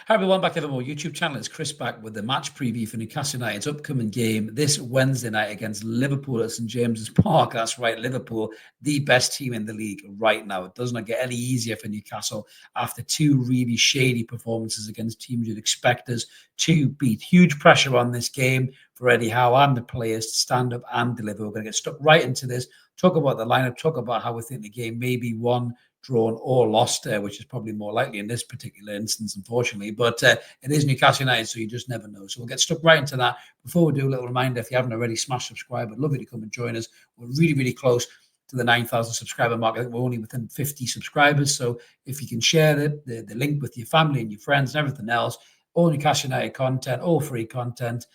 Hi everyone, back to the Evermore YouTube channel. It's Chris back with the match preview for Newcastle United's upcoming game this Wednesday night against Liverpool at St James's Park. That's right, Liverpool, the best team in the league right now. It does not get any easier for Newcastle after two really shady performances against teams you'd expect us to beat. Huge pressure on this game for Eddie Howe and the players to stand up and deliver. We're going to get stuck right into this, talk about the lineup, talk about how we think the game may be won, drawn or lost, which is probably more likely in this particular instance, unfortunately. But it is Newcastle United, so you just never know. So we'll get stuck right into that. Before we do, a little reminder, if you haven't already, smash subscribe. I'd love you to come and join us. We're really, really close to the 9,000 subscriber mark. I think we're only within 50 subscribers. So if you can share the link with your family and your friends and everything else, all Newcastle United content, all free content.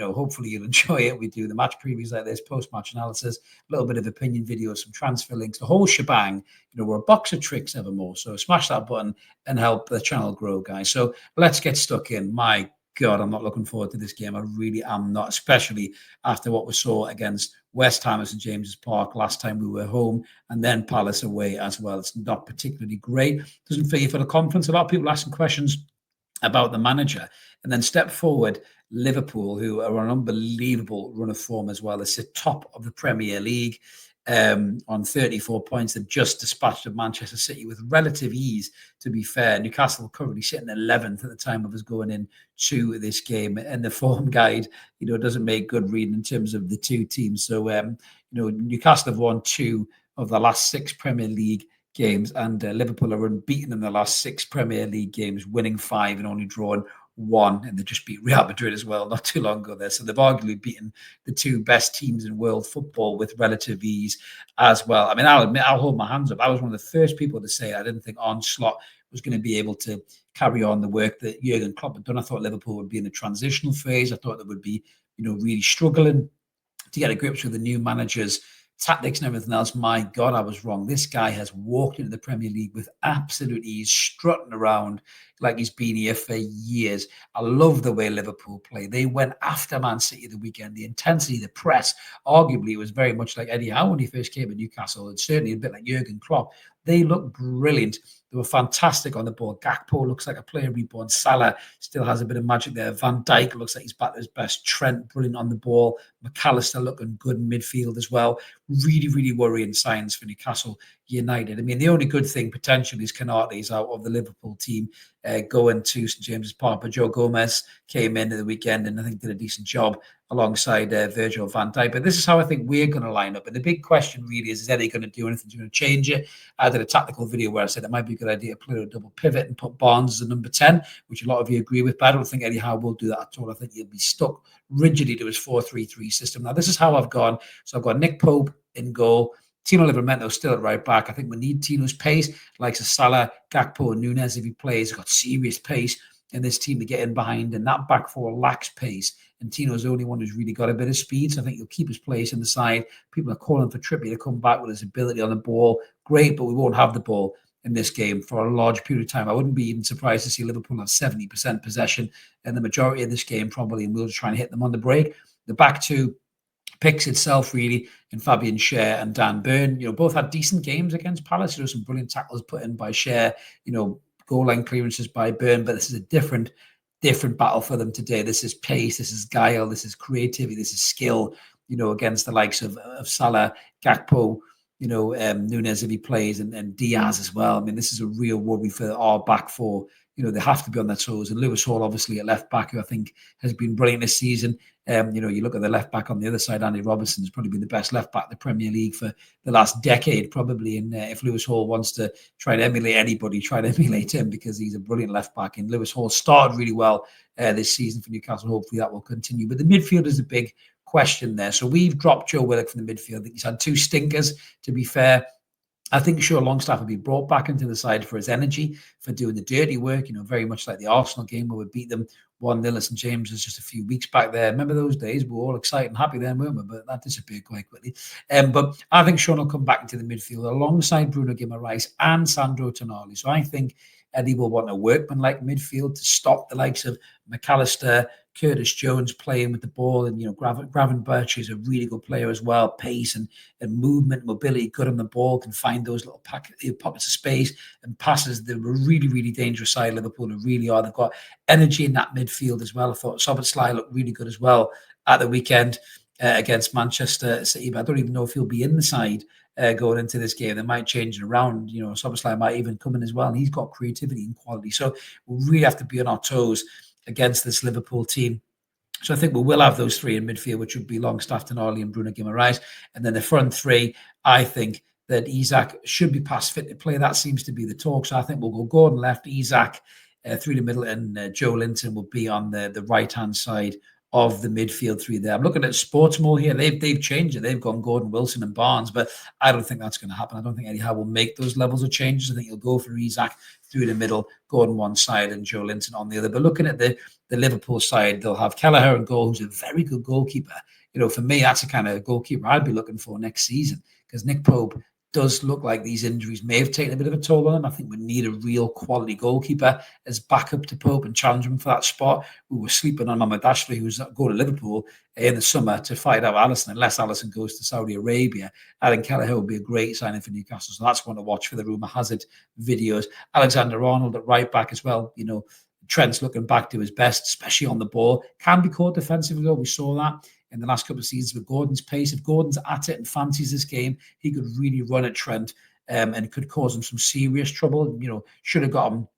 Hopefully you'll enjoy it. We do the match previews like this, post-match analysis, a little bit of opinion videos, some transfer links, the whole shebang. We're a box of tricks evermore. So smash that button and help the channel grow, guys. So let's get stuck in. My God, I'm not looking forward to this game. I really am not, especially after what we saw against West Ham at St James's Park last time we were home, and then Palace away as well. It's not particularly great. Doesn't feel for the conference. A lot of people asking questions about the manager, and then step forward Liverpool, who are an unbelievable run of form as well. They sit top of the Premier League on 34 points. They've just dispatched of Manchester City with relative ease, to be fair. Newcastle currently sitting 11th at the time of us going into this game, and the form guide, doesn't make good reading in terms of the two teams. So, Newcastle have won 2 of the last 6 Premier League games, and Liverpool are unbeaten in the last 6 Premier League games, winning 5 and only drawing 1, and they just beat Real Madrid as well not too long ago there. So they've arguably beaten the 2 best teams in world football with relative ease as well. I mean, I'll admit, I'll hold my hands up. I was one of the first people to say I didn't think Arne Slot was going to be able to carry on the work that Jurgen Klopp had done. I thought Liverpool would be in the transitional phase. I thought they would be, really struggling to get a grips with the new managers, tactics and everything else. My God, I was wrong. This guy has walked into the Premier League with absolute ease, strutting around like he's been here for years. I love the way Liverpool play. They went after Man City the weekend. The intensity, the press, arguably it was very much like Eddie Howe when he first came to Newcastle, and certainly a bit like Jurgen Klopp. They look brilliant. They were fantastic on the ball. Gakpo looks like a player reborn. Salah still has a bit of magic there. Van Dijk looks like he's back to his best. Trent, brilliant on the ball. McAllister looking good in midfield as well. Really, really worrying signs for Newcastle United. I mean, the only good thing potentially is Canate is out of the Liverpool team going to St James's Park. But Joe Gomez came in at the weekend and I think did a decent job alongside Virgil van Dijk. But this is how I think we're going to line up. And the big question really is Eddie going to do anything? Is he going to change it? I did a tactical video where I said it might be a good idea to play a double pivot and put Barnes as a number 10, which a lot of you agree with. But I don't think Eddie Howe will do that at all. I think he'll be stuck rigidly to his 4-3-3 system. Now, this is how I've gone. So I've got Nick Pope in goal. Tino Livramento still at right back. I think we need Tino's pace, like Salah, Gakpo, and Nunez if he plays. He's got serious pace in this team to get in behind, and that back four lacks pace. And Tino's the only one who's really got a bit of speed, so I think he'll keep his place in the side. People are calling for Trippier to come back with his ability on the ball. Great, but we won't have the ball in this game for a large period of time. I wouldn't be even surprised to see Liverpool have 70% possession in the majority of this game, probably, and we'll just try and hit them on the break. The back two picks itself really in Fabian Schär and Dan Burn. Both had decent games against Palace. There were some brilliant tackles put in by Schär, goal line clearances by Burn, but this is a different battle for them today. This is pace, this is guile, this is creativity, this is skill, against the likes of Salah, Gakpo, Nunez if he plays, and Diaz as well. I mean, this is a real worry for our back four. They have to be on their toes. And Lewis Hall, obviously, at left back, who I think has been brilliant this season. You look at the left back on the other side, Andy Robertson has probably been the best left back in the Premier League for the last decade, probably. And if Lewis Hall wants to try and emulate anybody, try to emulate him because he's a brilliant left back. And Lewis Hall started really well this season for Newcastle. Hopefully that will continue. But the midfield is a big question there. So we've dropped Joe Willock from the midfield. I think he's had 2 stinkers, to be fair. I think sure Longstaff will be brought back into the side for his energy, for doing the dirty work, very much like the Arsenal game where we beat them 1-0 at St James's just a few weeks back there. Remember those days? We were all excited and happy then, weren't we? But that disappeared quite quickly. But I think Sean will come back into the midfield alongside Bruno Guimaraes and Sandro Tonali. So I think Eddie will want a workman-like midfield to stop the likes of McAllister, Curtis Jones playing with the ball, and Gravenberch is a really good player as well. Pace and movement, mobility, good on the ball, can find those little pockets of space and passes. They're a really, really dangerous side, Liverpool. They really are. They've got energy in that midfield as well. I thought Szoboszlai looked really good as well at the weekend against Manchester City, but I don't even know if he'll be in the side going into this game. They might change it around. Szoboszlai might even come in as well, and he's got creativity and quality. So we really have to be on our toes against this Liverpool team. So I think we will have those three in midfield, which would be Longstaff, Tonali, and Bruno Guimaraes. And then the front three, I think that Isak should be past fit to play. That seems to be the talk. So I think we'll go Gordon left, Isak through the middle, and Joe Linton will be on the right-hand side of the midfield three there. I'm looking at Sportsmore here. They've changed it. They've gone Gordon, Wilson, and Barnes, but I don't think that's going to happen. I don't think Eddie Howe will make those levels of changes. I think he'll go for Isak through the middle, Gordon one side, and Joe Linton on the other. But looking at the Liverpool side, they'll have Kelleher in goal, who's a very good goalkeeper. For me, that's the kind of goalkeeper I'd be looking for next season, because Nick Pope does look like these injuries may have taken a bit of a toll on him. I think we need a real quality goalkeeper as backup to Pope and challenge him for that spot. We were sleeping on Mohamed Ashley, who's going to Liverpool in the summer to fight out Alisson, unless Alisson goes to Saudi Arabia. I think Kelleher would be a great signing for Newcastle, so that's one to watch for the rumour has it videos. Alexander-Arnold at right back as well. Trent's looking back to his best, especially on the ball. Can be caught defensively, though. We saw that in the last couple of seasons with Gordon's pace. If Gordon's at it and fancies this game, he could really run at Trent and could cause him some serious trouble. Should have got him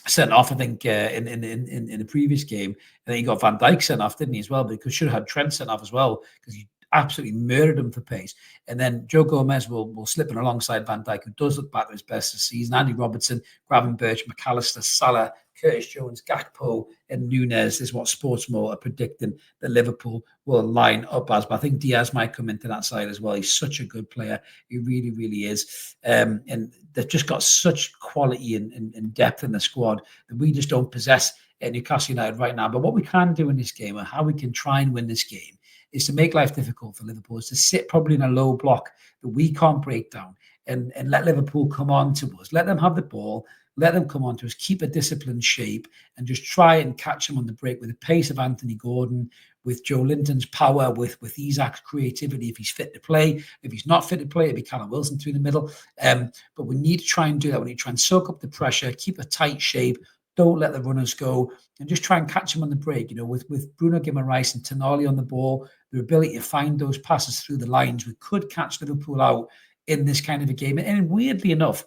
sent off, I think, in the previous game. And then he got Van Dijk sent off, didn't he, as well? Because should have had Trent sent off as well, because he absolutely murdered him for pace. And then Joe Gomez will slip in alongside Van Dijk, who does look back to his best this season. Andy Robertson, Gravenberch, McAllister, Salah, Curtis Jones, Gakpo, and Nunez is what Sportsmore are predicting that Liverpool will line up as. But I think Diaz might come into that side as well. He's such a good player. He really, really is. And they've just got such quality and depth in the squad that we just don't possess at Newcastle United right now. But what we can do in this game, and how we can try and win this game, is to make life difficult for Liverpool, is to sit probably in a low block that we can't break down and let Liverpool come on to us. Let them have the ball, let them come on to us, keep a disciplined shape, and just try and catch them on the break with the pace of Anthony Gordon, with Joe Linton's power, with Isak's creativity if he's fit to play. If he's not fit to play, it'd be Callum Wilson through the middle. But we need to try and do that. We need to try and soak up the pressure, keep a tight shape, don't let the runners go, and just try and catch them on the break. With Bruno Guimaraes and Tonali on the ball, their ability to find those passes through the lines, we could catch Liverpool out in this kind of a game. And weirdly enough,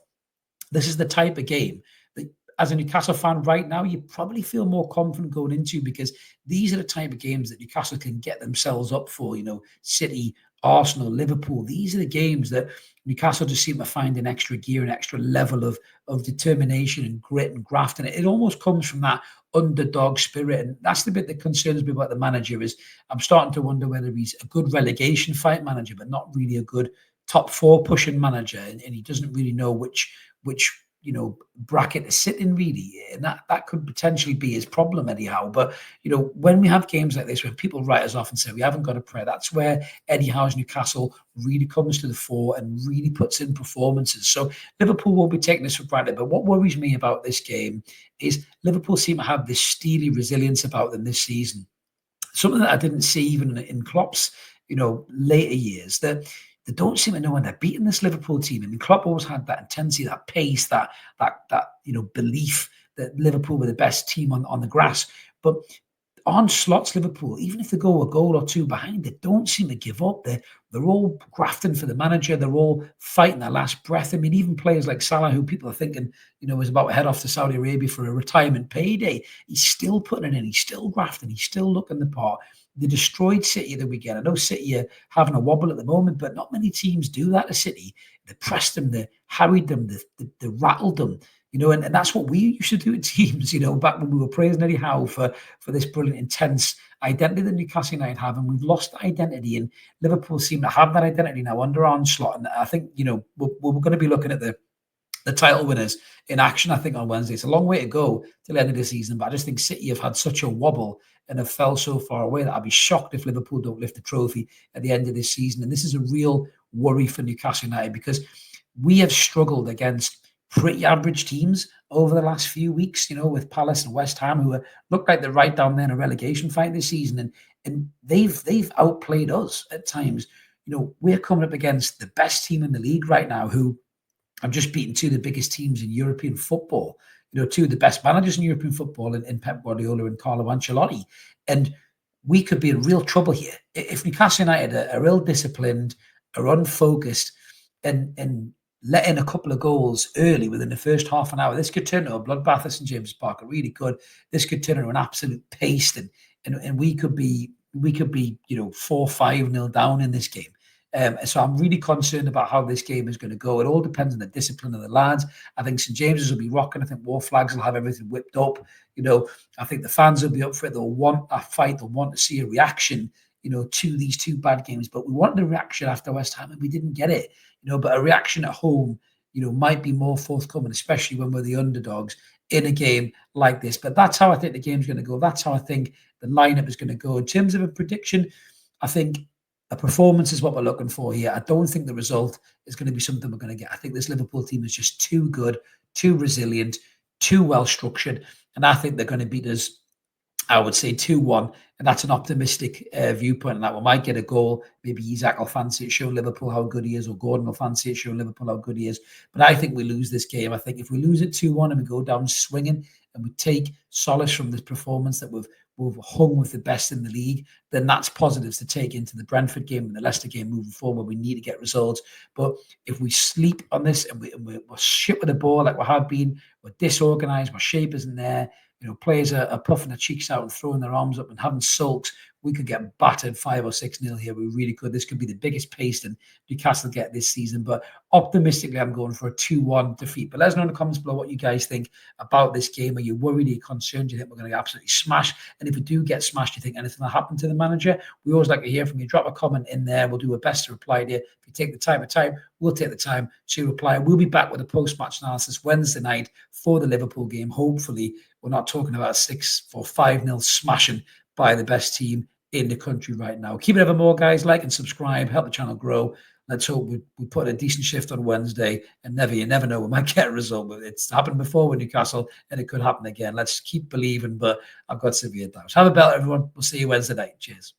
this is the type of game that, as a Newcastle fan right now, you probably feel more confident going into, because these are the type of games that Newcastle can get themselves up for. City, Arsenal, Liverpool. These are the games that Newcastle just seem to find an extra gear, an extra level of determination and grit and graft. And it almost comes from that underdog spirit. And that's the bit that concerns me about the manager. Is I'm starting to wonder whether he's a good relegation fight manager, but not really a good top four pushing manager. And he doesn't really know which bracket to sit in, really. And that could potentially be his problem anyhow. But, when we have games like this, when people write us off and say we haven't got a prayer, that's where Eddie Howe's Newcastle really comes to the fore and really puts in performances. So Liverpool will be taking this for granted. But what worries me about this game is Liverpool seem to have this steely resilience about them this season. Something that I didn't see even in Klopp's, later years, that they don't seem to know when they're beating this Liverpool team. I mean, Klopp always had that intensity, that pace, that belief that Liverpool were the best team on the grass. But on slots, Liverpool, even if they go a goal or two behind, they don't seem to give up. They're all grafting for the manager. They're all fighting their last breath. I mean, even players like Salah, who people are thinking, was about to head off to Saudi Arabia for a retirement payday, he's still putting it in. He's still grafting. He's still looking the part. They destroyed City the weekend. I know City are having a wobble at the moment, but not many teams do that to City. They pressed them, they harried them, they rattled them, and that's what we used to do to teams, back when we were praising Eddie Howe for this brilliant, intense identity that Newcastle United have, and we've lost that identity, and Liverpool seem to have that identity now under onslaught. And I think, we're going to be looking at the title winners in action, I think, on Wednesday. It's a long way to go to the end of the season, but I just think City have had such a wobble and have fell so far away that I'd be shocked if Liverpool don't lift the trophy at the end of this season. And this is a real worry for Newcastle United, because we have struggled against pretty average teams over the last few weeks, with Palace and West Ham, who look like they're right down there in a relegation fight this season, and they've outplayed us at times. We're coming up against the best team in the league right now, who have just beaten two of the biggest teams in European football. Two of the best managers in European football in Pep Guardiola and Carlo Ancelotti, and we could be in real trouble here if Newcastle United are ill-disciplined, are unfocused, and let in a couple of goals early within the first half an hour. This could turn into a bloodbath at St James's Park. It really could. This could turn into an absolute paste, and we could be 4-5-0 down in this game. So I'm really concerned about how this game is going to go. It all depends on the discipline of the lads. I think St James's will be rocking. I think War Flags will have everything whipped up. I think the fans will be up for it. They'll want a fight. They'll want to see a reaction, to these two bad games. But we wanted a reaction after West Ham, and we didn't get it. But a reaction at home, might be more forthcoming, especially when we're the underdogs in a game like this. But that's how I think the game's going to go. That's how I think the lineup is going to go. In terms of a prediction, I think a performance is what we're looking for here. I don't think the result is going to be something we're going to get. I think this Liverpool team is just too good, too resilient, too well structured, and I think they're going to beat us, I would say 2-1, and that's an optimistic viewpoint. And that we might get a goal. Maybe Isak will fancy it, show Liverpool how good he is, or Gordon will fancy it, show Liverpool how good he is. But I think we lose this game. I think if we lose it 2-1 and we go down swinging and we take solace from this performance that we've hung with the best in the league, then that's positives to take into the Brentford game and the Leicester game moving forward. We need to get results. But if we sleep on this and we're shit with the ball like we have been, we're disorganised, our shape isn't there, players are puffing their cheeks out and throwing their arms up and having sulks, we could get battered 5 or 6-0 here. We really could. This could be the biggest pace that Newcastle get this season. But optimistically, I'm going for a 2-1 defeat. But let us know in the comments below what you guys think about this game. Are you worried? Are you concerned? Do you think we're going to get absolutely smashed? And if we do get smashed, do you think anything will happen to the manager? We always like to hear from you. Drop a comment in there. We'll do our best to reply to you. If you take the time, we'll take the time to reply. We'll be back with a post-match analysis Wednesday night for the Liverpool game. Hopefully, we're not talking about a 6-5-0 smashing by the best team in the country right now. Keep it ever more, guys. Like and subscribe. Help the channel grow. Let's hope we put a decent shift on Wednesday. And you never know, we might get a result. But it's happened before with Newcastle, and it could happen again. Let's keep believing. But I've got severe doubts. Have a bell, everyone. We'll see you Wednesday night. Cheers.